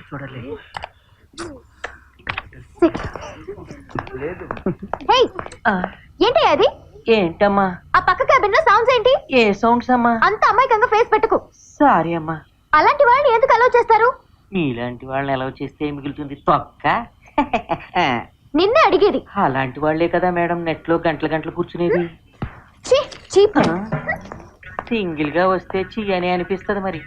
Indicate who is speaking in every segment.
Speaker 1: చూడాలి.
Speaker 2: ఏంటి అది?
Speaker 1: ఏంటమ్మా
Speaker 2: ఆ పక్క క్యాబిన్ లో సౌండ్స్ ఏంటి?
Speaker 1: ఏ సౌండ్స్ అమ్మా?
Speaker 2: అంత అమాయకంగా ఫేస్ పెట్టుకో.
Speaker 1: సారీ అమ్మా.
Speaker 2: అలాంటి వాళ్ళని ఎందుకు అలౌ చేస్తారు?
Speaker 1: మీలాంటి వాళ్ళని ఎలా చేస్తే మిగులుతుంది తొక్క.
Speaker 2: నిన్నే అడిగేది.
Speaker 1: అలాంటి వాళ్లే కదా మేడం నెట్ లో గంటల గంటలు కూర్చునేది. సింగిల్ గా వస్తే చీ అని అనిపిస్తుంది మరి.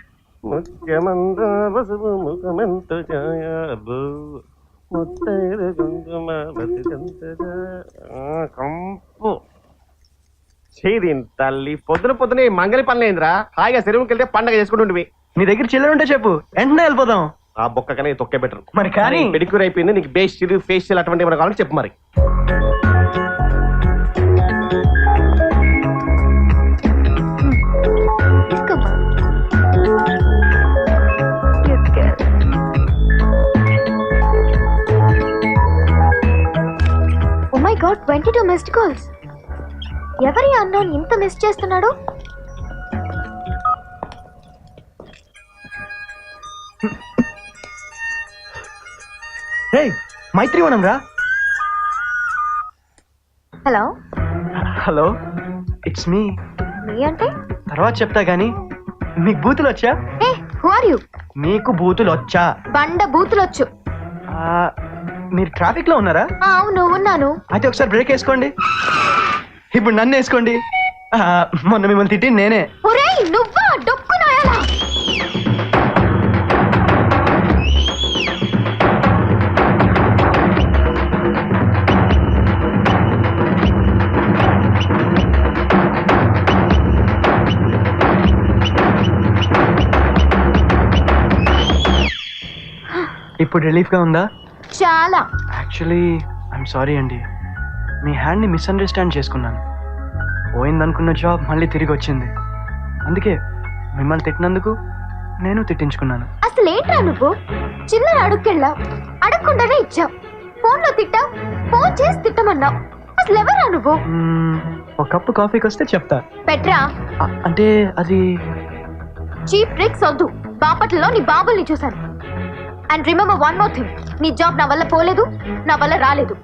Speaker 3: తల్లి పొద్దున పొద్దున మంగళి పనులేంద్రా, హాయిగా చెరువుకి వెళ్తే పండగ చేసుకుంటుంటివి.
Speaker 4: నీ దగ్గర చిల్లర ఉంటే చెప్పు, వెంటనే వెళ్ళిపోదాం.
Speaker 3: ఆ బొక్క కన్నా తొక్కే బెటర్
Speaker 4: మరి. కానీ
Speaker 3: పెడిక్యూర్ అయిపోయింది, నీకు బేస్టిల్ ఫేషియల్ అటువంటి ఏమైనా కావాలంటే చెప్పు మరి.
Speaker 2: Oh my God, 22 missed calls. ఎవరి అన్నోన్ ఇంత మిస్ చేస్తున్నాడు?
Speaker 4: హే మైత్రివనం రా.
Speaker 2: Hello
Speaker 4: hello, it's me.
Speaker 2: Me అంటే?
Speaker 4: తర్వాత చెప్తా గానీ మీకు బూతులు వచ్చా?
Speaker 2: Hey who are you?
Speaker 4: మీకు బూతులు వచ్చా?
Speaker 2: బండ బూతులు వచ్చు.
Speaker 4: మీరు ట్రాఫిక్ లో ఉన్నారా?
Speaker 2: అవును ఉన్నాను.
Speaker 4: అయితే ఒకసారి బ్రేక్ వేసుకోండి. ఇప్పుడు నన్ను వేసుకోండి. మొన్న మిమ్మల్ని తిట్టి నేనే.
Speaker 2: ఒరేయ్ నువ్వా డొక్కు నాయాలా?
Speaker 4: ఇప్పుడు రిలీఫ్ గా ఉందా?
Speaker 2: చాలా.
Speaker 4: యాక్చువల్లీ ఐఎమ్ సారీ అండి, మీ హ్యాండ్ ని మిస్అండర్స్టాండ్ చేసుకున్నాను. పోయిందనుకున్న జాబ్ మళ్ళీ తిరిగి వచ్చింది. అందుకే మిమ్మల్ని తిట్టినందుకు నేను తిట్టించుకున్నాను.
Speaker 2: అసలు ఏంట్రా నువ్వు? చిల్లర అడుక్కెళ్ళావు, అడగకుండానే ఇచ్చావు. ఫోన్ లో తిట్టావు, ఫోన్ చేసి తిట్టమన్నావు. అసలు ఎవరా నువ్వు?
Speaker 4: ఒక కప్పు కాఫీకి వస్తే చెప్తా.
Speaker 2: పెట్రా.
Speaker 4: అంటే అది
Speaker 2: చీప్ ట్రిక్స్ వద్దు. బాపట్లలో నీ బాబుల్ని చూశాను. And remember one more thing, నీ జాబ్ నా వల్ల పోలేదు, నా వల్ల రాలేదు.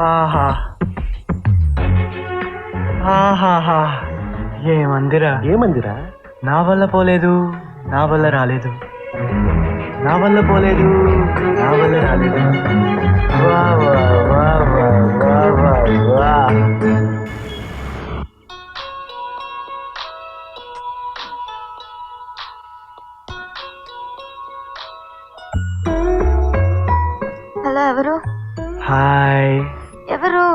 Speaker 4: ఆహా ఆహాహా, ఏమందిరా
Speaker 3: ఏమందిరా?
Speaker 4: నా వల్ల పోలేదు, నా వల్ల రాలేదు, నా వల్ల పోలేదు, నా వల్ల రాలేదు. వా వా వా వా వా వా వా.
Speaker 2: హలో, ఎవరు?
Speaker 4: హాయ్.
Speaker 2: ఎవరు?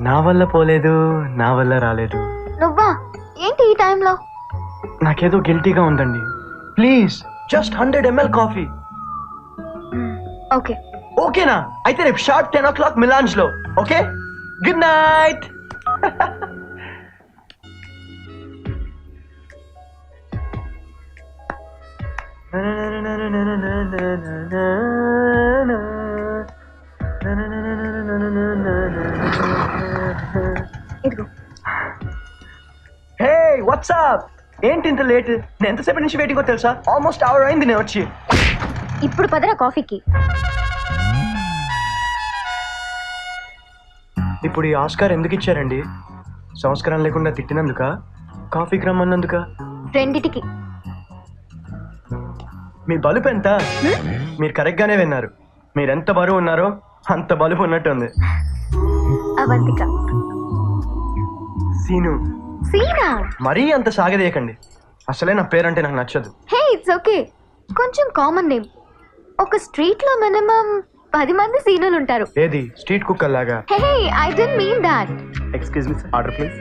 Speaker 4: నా వల్ల పోలేదు, నా వల్ల రాలేదు.
Speaker 2: నువ్వా? ఏంటి ఈ టైంలో?
Speaker 4: నాకేదో గిల్టీగా ఉందండి. Please just 100 ml coffee.
Speaker 2: Okay.
Speaker 4: ఓకేనా? అయితే రేపు షార్ప్ 10 o'clock మిలాన్స్ లో. Okay, good night. హే వాట్సాప్, ఏంటి ఇంత లేట్? నేను ఎంతసేపటి నుంచి వెయిటింగ్ తెలుసా? ఆల్మోస్ట్ అవర్ అయింది నేను వచ్చి.
Speaker 2: ఇప్పుడు పదరా కాఫీకి.
Speaker 4: ఇప్పుడు ఈ ఆస్కార్ ఎందుకు ఇచ్చారండి? సంస్కారం లేకుండా తిట్టినందుక, కాఫీకి రమ్మన్నందుక?
Speaker 2: రెండిటికి.
Speaker 4: మీ బలుపు ఎంత? మీరు కరెక్ట్ గానే విన్నారు. మీరెంత బరువు ఉన్నారో అంత బలుపు ఉన్నట్టుంది.
Speaker 2: అవంతిక.
Speaker 4: సీను.
Speaker 2: సీనా?
Speaker 4: మరీ అంత సాగదీయకండి. అసలే నా పేరంటే నాకు నచ్చదు.
Speaker 2: హే ఇట్స్ ఓకే, కొంచెం కామన్ నేమ్. ఒక స్ట్రీట్ లో మినిమం 10 మంది సీనులు ఉంటారు.
Speaker 4: ఏది స్ట్రీట్ కుక్కర్ లాగా?
Speaker 2: Hey I don't mean that.
Speaker 3: Excuse me sir, order please.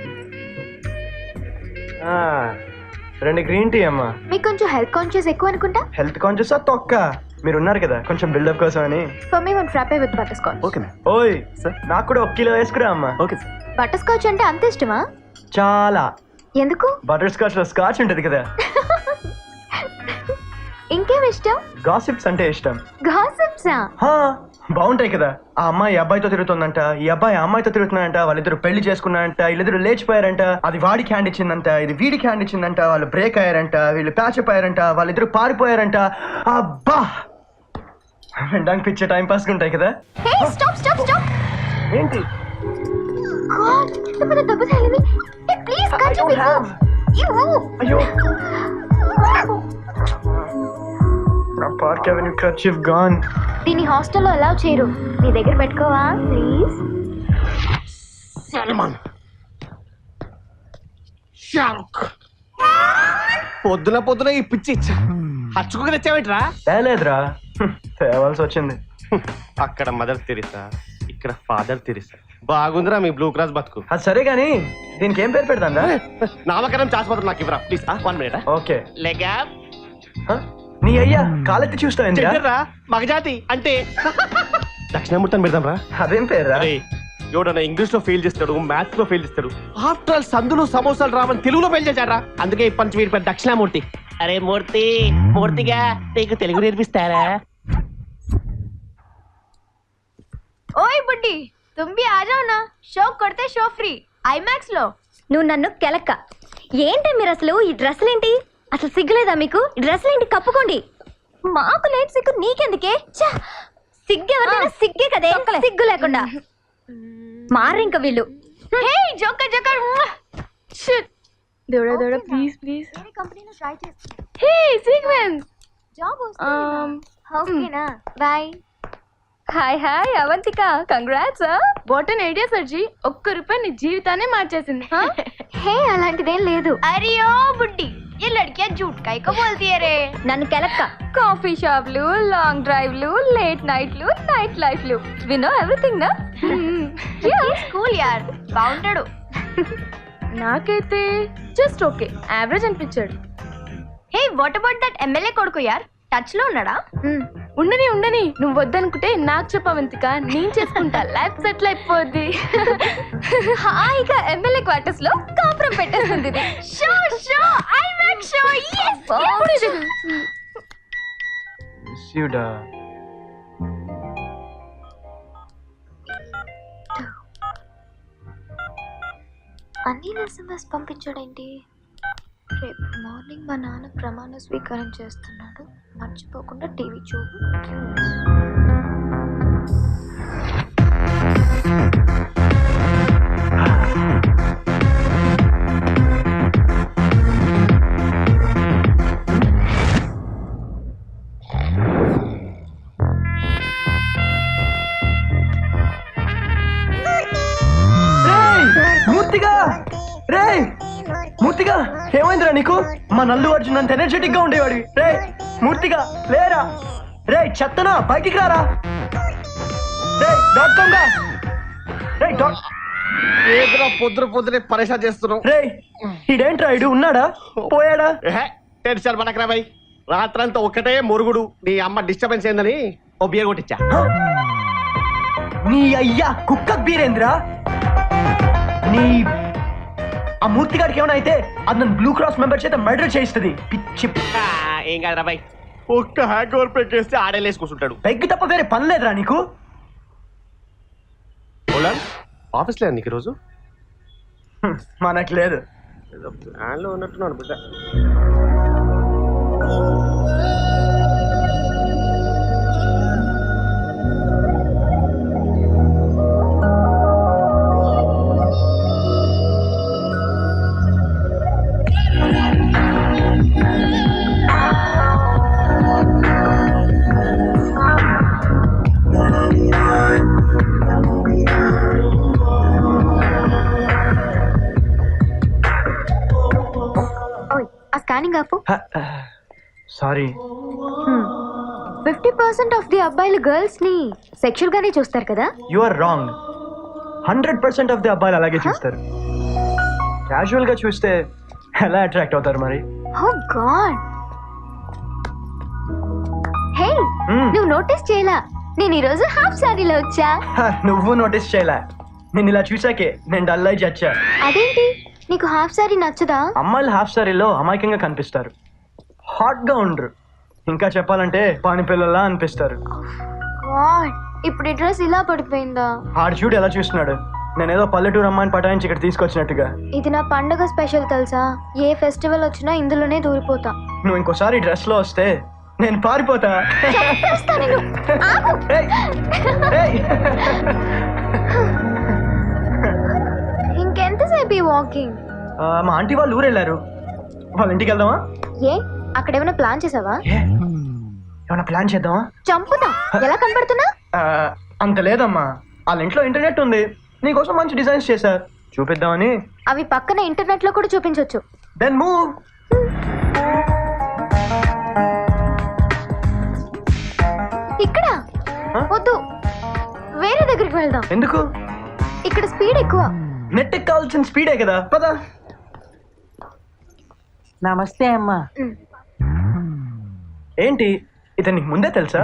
Speaker 4: 2 green tea అమ్మా.
Speaker 2: మీకు కొంచెం హెల్త్ కాన్షియస్ ఎక్కువ అనుకుంటా.
Speaker 4: హెల్త్ కాన్షియస్ తొక్క. మీరు ఉన్నారు కదా కొంచెం బిల్డప్ కోసం అని.
Speaker 2: For me 1 frappe with butter scotch.
Speaker 3: Okay ma'am.
Speaker 4: ఓయ్
Speaker 3: సార్,
Speaker 4: నాకు కూడా 1 కిలో వేసుకురా అమ్మా.
Speaker 3: Okay sir.
Speaker 2: బటర్ స్కాచ్ అంటే అంత ఇష్టమా?
Speaker 4: చాలా.
Speaker 2: ఎందుకు?
Speaker 4: బటర్ స్కాచ్ లో స్కాచ్ ఉంటది కదా.
Speaker 2: ఇంకేం ఇష్టం?
Speaker 4: గాసిప్స్ అంటే ఇష్టం.
Speaker 2: గాసిప్సా?
Speaker 4: బాగుంటాయి కదా. ఆ అమ్మాయి ఈ అబ్బాయితో తిరుగుతుందంట, ఈ అబ్బాయి ఆ అమ్మాయితో తిరుగుతున్నాడంట, వాళ్ళిద్దరు పెళ్లి చేసుకున్నారంట, వీళ్ళిద్దరు లేచిపోయారంట, అది వాడికి హ్యాండ్ ఇచ్చిందంట, ఇది వీడికి హ్యాండ్ ఇచ్చిందంట, వాళ్ళు బ్రేక్ అయ్యారంట, వీళ్ళు ప్యాచ్ అయ్యారంట, వాళ్ళిద్దరు పారిపోయారంట. అబ్బా వినడానికి పిచ్చే టైం పాస్ ఉంటాయి కదా.
Speaker 2: హే స్టాప్ స్టాప్ స్టాప్.
Speaker 4: ఏంటి?
Speaker 2: గాడ్ ఎంత పెద్ద దెబ్బ తగిలింది. Hey please
Speaker 4: I don't have. అయ్యో నా పార్క్ అవెన్యూ కర్చీఫ్ గాన్.
Speaker 2: దీని హాస్టల్లో అలౌ చేయరు. నీ దగ్గర పెట్టుకోవా ప్లీజ్.
Speaker 3: సల్మాన్ షారుఖ్ పొద్దున పొద్దున ఈ పిచ్చి హచ్చుకు తెచ్చావేంట్రా?
Speaker 4: తేలేదురా, తేవాల్సి వచ్చింది.
Speaker 3: అక్కడ మదర్ తెరిసా, ఇక్కడ ఫాదర్ తెరిసా. బాగుందిరా మీ బ్లూ క్రాస్ బతుకు.
Speaker 4: అది సరే గానీ దీనికి ఏం పేరు పెడతాందా?
Speaker 3: నామకరణం శాశ్వతం నాకు ఇవ్వరా ప్లీజ్. 1 minute.
Speaker 4: ఓకే.
Speaker 3: లేగా
Speaker 4: నీ అయ్యా కాలెత్తి చూస్తావేంద్రా?
Speaker 3: చెడ్డరా మగజాతి అంటే దక్షిణామూర్తి అని పెడదాం రా.
Speaker 4: అదేం పేర్రా?
Speaker 3: ఎవడన్నా ఇంగ్లీష్ లో ఫెయిల్ చేస్తాడు, మ్యాథ్స్ లో ఫెయిల్ చేస్తాడు. ఆఫ్టర్ ఆల్ సందులు సమోసాలు రావని తెలుగులో ఫెయిల్ చేశాడు రా. అందుకే పంచి వీడి పేరు దక్షిణామూర్తి. అరే మూర్తి, మూర్తిగా నీకు తెలుగు నేర్పిస్తారా?
Speaker 2: ఓయ్ బుడ్డి तुम भी आ जाओ ना. షో కొడితే షో ఫ్రీ ఐమాక్స్ లో.
Speaker 5: నువ్వు నన్ను కెలక్క. ఏంటి మీరు అసలు ఈ డ్రెస్సులేంటి? అసలు సిగ్గులేదా మీకు? ఈ డ్రెస్సులేంటి? కప్పుకోండి. మాకు లేని సిగ్గు నీకెందుకే? సిగ్గు ఎవరైనా సిగ్గే కదే, సిగ్గు లేకుండా మారింక వీళ్ళు.
Speaker 2: హే జోకర్ జోకర్. షిట్ దేవుడా దేవుడా ప్లీజ్ ప్లీజ్.
Speaker 5: వేరే కంపెనీలో ట్రై చేస్తున్నా.
Speaker 2: హే సీక్వెన్స్
Speaker 5: జాబ్ ఓకేనా?
Speaker 2: Bye.
Speaker 5: Hi hi Avantika, congrats.
Speaker 2: What an idea సర్జీ. ₹1 నీ జీవితాన్ని మార్చేసింది.
Speaker 5: హే అలాంటిదేం లేదు.
Speaker 2: अरे ओ बुड्ढी ये लड़कियां झूठ काहे को बोलती है रे.
Speaker 5: నన్ను కెలక్క. కాఫీ షాప్లు, లాంగ్ డ్రైవ్లు, లేట్ నైట్లు, నైట్ లైఫ్లు, వి నో ఎవ్రీథింగ్ నా.
Speaker 2: స్కూల్ యార్ బాగుంటాడు. నాకైతే జస్ట్ ఓకే యావరేజ్ అనిపించాడు. Hey what about that MLA కొడుకు యార్, టచ్ లో ఉన్నాడా? ఉండని ఉండని, నువ్వు వద్దనుకుంటే నాకు చెప్పవంతిక, నేను చేసుకుంటా. లైఫ్ సెటిల్ అయిపోద్ది.
Speaker 5: హాయిగా ఎమ్మెల్యే క్వార్టర్స్ లో కాపురం పెట్టేస్తుంది ఇది.
Speaker 2: Show show IMAX show. yes
Speaker 4: శివుడా.
Speaker 2: అన్ని ఎస్ఎంఎస్ పంపించాడేంటి? రేపు మార్నింగ్ మా నాన్న ప్రమాణ స్వీకారం చేస్తున్నాడు, మర్చిపోకుండా టీవీ చూడు.
Speaker 4: మూర్తిగా రే, మూర్తిగా ఏమైందిరా నీకు? మా నల్లు అర్జున్ అంత ఎనర్జెటిక్ గా ఉండేవాడివి. రే మూర్తిగా లేరా? రే చెత్తనా బయటికి రారా? రే .com గా రే
Speaker 3: ఏదిరా పొద్దున పొద్దునే పరేషాన్ చేస్తున్నావు?
Speaker 4: రే ఇడేంట్రా, ఇడు ఉన్నాడా పోయాడా?
Speaker 3: టెన్షన్ పడకరా భయ్. రాత్రంతా ఒక్కటే మురుగుడు. నీ అమ్మ డిస్టర్బెన్స్ ఏందని ఓ బియర్ కొట్టించా.
Speaker 4: నీ అయ్యా కుక్క బీరేంద్రా. నీ ఆ మూర్తి గారికి ఏమైనా అయితే అది నన్ను బ్లూ క్రాస్ మెంబర్ చేత మర్డర్ చేయిస్తుంది. పిచ్చి
Speaker 3: ఏం కాదురా భయ్, ఒక్క హ్యాంగ్ ఓవర్ పెట్టేస్తే ఆడేలేసి కూర్చుంటాడు.
Speaker 4: పెగ్గు తప్ప వేరే పని లేదురా నీకు?
Speaker 3: ఆఫీస్ లేదు నీకు రోజు?
Speaker 4: మనకు లేదు.
Speaker 3: ప్లాన్లో ఉన్నట్టున్నాడు బిడ్డ.
Speaker 2: స్కానింగ్ ఆపు.
Speaker 4: సారీ.
Speaker 2: 50% ఆఫ్ ది అబ్బాయిలు గర్ల్స్ ని సెక్షువల్ గానే చూస్తారు కదా.
Speaker 4: You are wrong. 100% of the అబ్బాయిలు అలాగే చూస్తారు. క్యాజువల్ గా చూస్తే ఎలా అట్రాక్ట్ అవుతారు మరి?
Speaker 2: ఓ గాడ్. హే నువ్వు నోటీస్ చేయలా, నేను ఈ రోజు హాఫ్ సారీలో వచ్చా.
Speaker 4: నువ్వు నోటీస్ చేయలే. నేను ఇలా చూసాకే నేను డల్ అయి చచ్చా.
Speaker 2: అదేంటి నీకు హాఫ్ సారీ నచ్చదా?
Speaker 4: అమ్మాయిలు హాఫ్ సారీలో అమాయకంగా కనిపిస్తారు, హాట్ గా ఉండరు. ఇంకా చెప్పాలంటే పాని పిల్లలా అనిపిస్తారు.
Speaker 2: గాడ్ ఇప్పుడు ఈ డ్రెస్ ఇలా పడిపోయిందా?
Speaker 4: ఆడు చూడు ఎలా చూస్తున్నాడు. నేనేదో పల్లెటూరు అమ్మాయిని పటాయించి ఇక్కడ తీసుకొచ్చినట్టుగా.
Speaker 2: ఇది నా పండుగ స్పెషల్ తెలుసా? ఏ ఫెస్టివల్ వచ్చినా ఇందులోనే దూరిపోతా.
Speaker 4: నువ్వు ఇంకోసారి డ్రెస్ లో వస్తే నేను పారిపోతా. ఏయ్! ఏయ్!
Speaker 2: ఇంకెంతసేపు ఈ వాకింగ్?
Speaker 4: మా ఆంటీ వాళ్ళు ఊరు వెళ్ళారు. వాళ్ళ ఇంటికి వెళ్దామా?
Speaker 2: ఏ అక్కడ ఏమైనా ప్లాన్ చేసావా?
Speaker 4: ఏమన్నా ప్లాన్ చేద్దామా?
Speaker 2: చంపుతా. ఎలా కనపడుతున్నా?
Speaker 4: అంత లేదమ్మా, వాళ్ళ ఇంట్లో ఇంటర్నెట్ ఉంది, నీకోసం మంచి డిజైన్స్ చేశారు, చూపిద్దామని.
Speaker 2: అవి పక్కన ఇంటర్నెట్ లో కూడా చూపించొచ్చు.
Speaker 4: Then move.
Speaker 2: ఇక్కడ వద్దు, వేరే దగ్గరికి వెళ్దాం.
Speaker 4: ఎందుకు?
Speaker 2: ఇక్కడ స్పీడ్ ఎక్కువ.
Speaker 4: నెట్ కావాల్సిన స్పీడే కదా, పద.
Speaker 1: నమస్తే అమ్మా.
Speaker 4: ఏంటి ఇతను నీకు ముందే తెలుసా?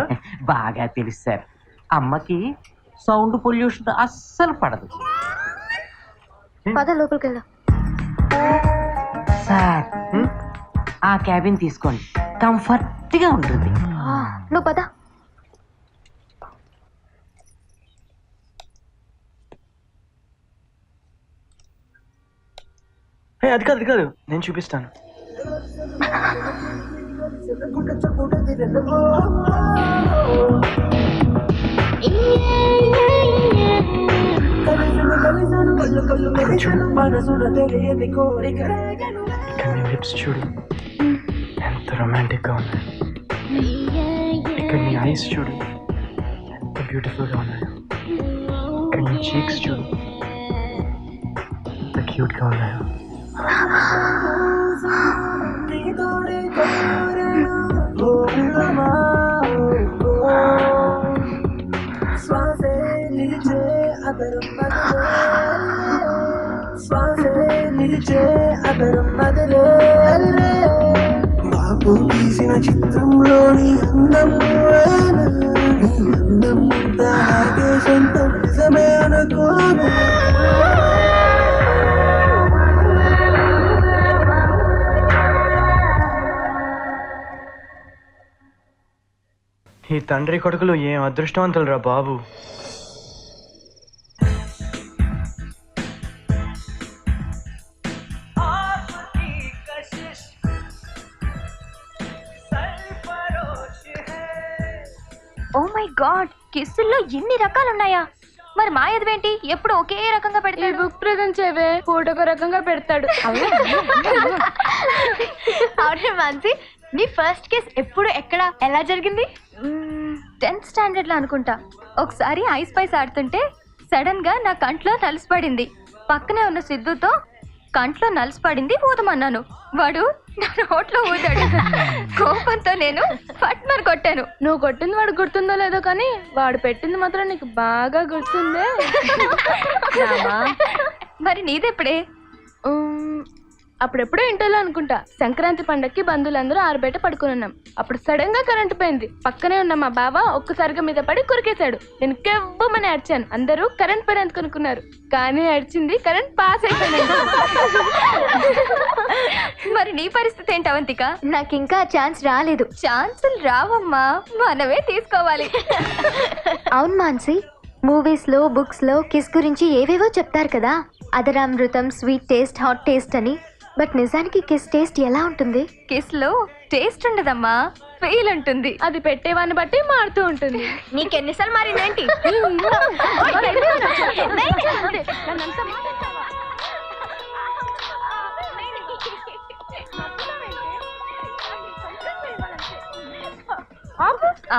Speaker 1: బాగా తెలుసు సార్. అమ్మకి సౌండ్ పొల్యూషన్ అస్సలు పడదు
Speaker 2: పద లోపలికి వెళ్దాం.
Speaker 1: సార్. ఆ క్యాబిన్ తీసుకోండి, కంఫర్ట్ గా ఉంటుంది.
Speaker 2: నువ్వు పద.
Speaker 4: అది కాదు, అది కాదు, నేను చూపిస్తాను. ఇక్కడ నీ లిప్స్ చూడు ఎంత రొమాంటిక్ గా ఉన్నాయి. ఇక్కడ నీ ఐస్ చూడు ఎంత బ్యూటిఫుల్ గా ఉన్నాయి. ఇక్కడ నీ చీక్స్ చూడు ఎంత క్యూట్ గా ఉన్నాయో.
Speaker 6: బాబు తీసిన చిత్రంలోని అందం అలాగే సొంతం నిజమే అనుకోను.
Speaker 4: ఈ తండ్రి కొడుకులు ఏం అదృష్టవంతులు రా బాబు.
Speaker 2: ఓ మై గాడ్, కిస్సుల్లో ఎన్ని రకాలు ఉన్నాయా? మరి మా ఎదువేంటి ఎప్పుడు ఒకే రకంగా పెడతాడు? బుక్ ప్రెజెంట్ చేయవే, ఫోటో ఒక రకంగా పెడతాడు. అవును మాన్సి, నీ ఫస్ట్ కేస్ ఎప్పుడు ఎక్కడ ఎలా జరిగింది? 10th స్టాండర్డ్ లో అనుకుంటా. ఒకసారి ఐస్ పైస్ ఆడుతుంటే సడన్ గా నా కంట్లో నలిసిపడింది. పక్కనే ఉన్న సిద్ధుతో కంట్లో నలిసిపడింది ఊదమన్నాను. వాడు నా నోట్లో ఊదాడు. కోపంతో నేను పట్మని కొట్టాను. నువ్వు కొట్టింది వాడు గుర్తుందో లేదో కానీ వాడు పెట్టింది మాత్రం నీకు బాగా గుర్తుందే. మరి నీదెప్పుడే? అప్పుడెప్పుడో ఇంటర్లో అనుకుంటా. సంక్రాంతి పండక్కి బంధువులందరూ ఆరుబయట పడుకుని ఉన్నాం. అప్పుడు సడన్ గా కరెంట్ పోయింది. పక్కనే ఉన్న మా బావ ఒక్కసారిగా మీద పడి కొరికేశాడు. నేను కెవ్వమని అరిచాను. అందరూ కరెంట్ పని అనుకున్నారు, కానీ అరిచింది కరెంట్ పాస్ అయిపోయింది. మరి నీ పరిస్థితి ఏంటి అవంతిక? నాకు ఇంకా ఛాన్స్ రాలేదు. ఛాన్సులు రావమ్మా, మనమే తీసుకోవాలి. అవును మాన్సి, మూవీస్ లో బుక్స్ లో కిస్ గురించి ఏవేవో చెప్తారు కదా, అదరామృతం, స్వీట్ టేస్ట్, హాట్ టేస్ట్ అని. బట్ నిజానికి కిస్ టేస్ట్ ఎలా ఉంటుంది? కిస్ లో టేస్ట్ ఉండదమ్మా, ఫీల్ ఉంటుంది. అది పెట్టేవాన్ని బట్టి మారుతూ ఉంటుంది. నీకెన్నిసార్లు మారిందేంటి?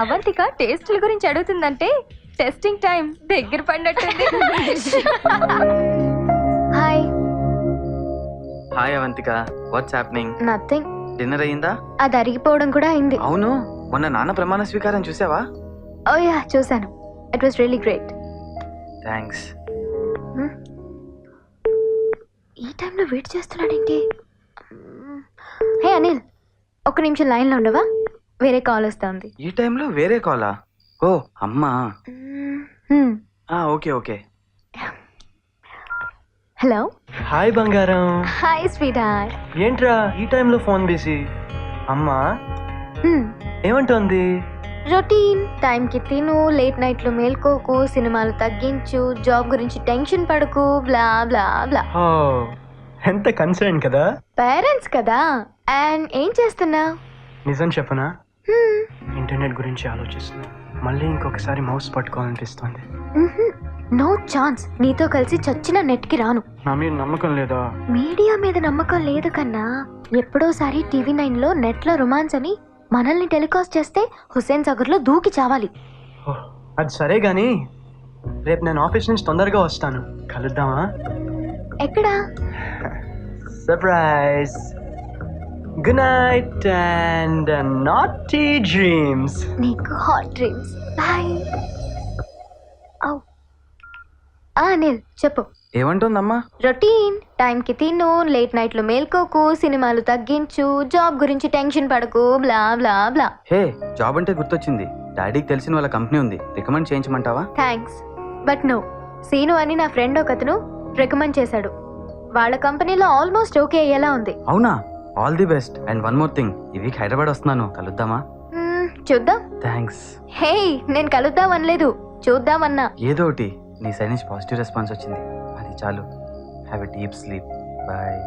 Speaker 2: అవంతిక టేస్ట్ల గురించి అడుగుతుందంటే టెస్టింగ్ టైం దగ్గర పడినట్టుంది. Hi.
Speaker 7: Hi Avantika, what's happening?
Speaker 2: Nothing.
Speaker 7: Dinner అయ్యిందా?
Speaker 2: అది అరిగిపోవడం కూడా అయింది.
Speaker 7: అవును, మొన్న నాన్న ప్రమాణ స్వీకారం చూసావా?
Speaker 2: ఓ యా, చూసాను. It was really great.
Speaker 7: Thanks.
Speaker 2: ఈ టైంలో వెయిట్ చేస్తున్నాడేంటి? హే అనిల్, ఒక్క నిమిషం లైన్లో ఉండవా? వేరే కాల్ వస్తుంది.
Speaker 7: ఈ టైంలో వేరే కాలా? ఓ అమ్మా. Okay okay.
Speaker 2: హలో.
Speaker 4: హాయ్ బంగారం.
Speaker 2: Hi sweet heart.
Speaker 4: ఏంట్రా ఈ టైంలో ఫోన్ బిజీ? అమ్మా ఏమంటోంది?
Speaker 2: రొటీన్ టైంకి తిను, లేట్ నైట్లు మేల్కోకు, సినిమాలు తగ్గించు, జాబ్ గురించి టెన్షన్ పడకు, బ్లా బ్లా బ్లా.
Speaker 4: ఓ ఎంత కన్సర్న్ కదా.
Speaker 2: పేరెంట్స్ కదా. అండ్ ఏం చేస్తున్నా?
Speaker 4: నిజం చెప్పనా, ఇంటర్నెట్ గురించి ఆలోచిస్తున్నా. మళ్ళీ ఇంకొకసారి మౌస్ పట్టుకోవాలనిపిస్తుంది.
Speaker 2: No chance. నీతో కలిసి చచ్చిన నెట్కి రాను.
Speaker 4: నా మీద నమ్మకం లేదా?
Speaker 2: మీడియా మీద నమ్మకం లేదు కన్నా. ఎప్పుడోసారి TV9 లో నెట్లో రొమాన్స్ అని మనల్ని టెలికాస్ట్ చేస్తే హుస్సేన్ సాగర్ లో దూకి చావాలి.
Speaker 4: ఓ, అది సరే గానీ రేపు నేను ఆఫీస్ నుంచి తొందరగా వస్తాను, కలుద్దామా?
Speaker 2: ఎక్కడా?
Speaker 4: Surprise. Good night and naughty dreams.
Speaker 2: నీకు హాట్ డ్రీమ్స్. బాయ్. అనిల్ చెప్పు.
Speaker 7: ఏమంటుందమ్మా?
Speaker 2: రొటీన్ టైంకి తిను, లేట్ నైట్లు మేల్కోకు, సినిమాలు తగ్గించు, జాబ్ గురించి టెన్షన్ పడకు, బ్లా బ్లా బ్లా.
Speaker 7: హే, జాబ్ అంటే గుర్తొచ్చింది. డాడీకి తెలిసిన వాళ్ళ కంపెనీ ఉంది, రికమెండ్ చేయించమంటావా?
Speaker 2: Thanks but no. సీను అని నా ఫ్రెండ్ ఒకతను రికమెండ్ చేశాడు. వాళ్ళ కంపెనీలో ఆల్మోస్ట్ ఓకే అయ్యేలా ఉంది.
Speaker 7: అవునా? All the best. And one more thing, ఈ వీక్ హైదరాబాద్ వస్తున్నాను, కలుద్దామా?
Speaker 2: చూద్దాం.
Speaker 7: థ్యాంక్స్.
Speaker 2: హే, నేను కలుద్దాం అనలేదు, చూద్దామన్నా.
Speaker 7: ఏదో ఒకటి, నీ సైడ్ నుంచి పాజిటివ్ రెస్పాన్స్ వచ్చింది, అది చాలు. Have a deep sleep. Bye.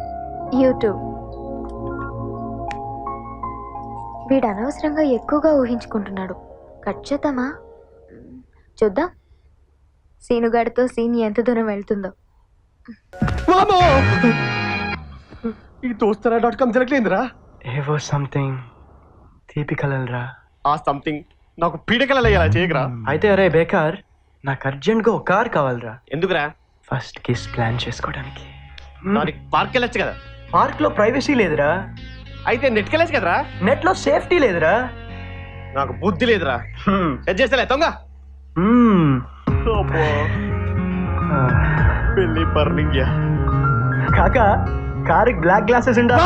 Speaker 2: YouTube. వీడు అనవసరంగా ఎక్కువగా ఊహించుకుంటున్నాడు. కట్ చేద్దామా? చూద్దాం సీనుగాడితో సీన్ ఎంత దూరం వెళ్తుందో.
Speaker 3: ఈ దోస్తరా.com జరగలేదురా.
Speaker 4: ఏవో సంథింగ్ తీపి కలలరా.
Speaker 3: ఆ సంథింగ్ నాకు పీడకలలు అయ్యేలా చేయకరా.
Speaker 4: అయితే అరే బేకార్, నాకు అర్జెంట్గా ఒక కార్ కావాలరా.
Speaker 3: ఎందుకురా?
Speaker 4: ఫస్ట్ కిస్ ప్లాన్ చేసుకోవడానికి.
Speaker 3: దానికి పార్క్ వెళ్ళొచ్చు కదా.
Speaker 4: పార్క్ లో ప్రైవసీ లేదురా.
Speaker 3: అయితే నెట్కి వెళ్ళచ్చు కదరా.
Speaker 4: నెట్ లో సేఫ్టీ లేదురా.
Speaker 3: నాకు బుద్ధి లేదురా. సెట్ చేస్తలే తొంగ. పెళ్లి బర్నింగ్
Speaker 4: కాకా, కార్ బ్లాక్ గ్లాసెస్ ఉండాలి.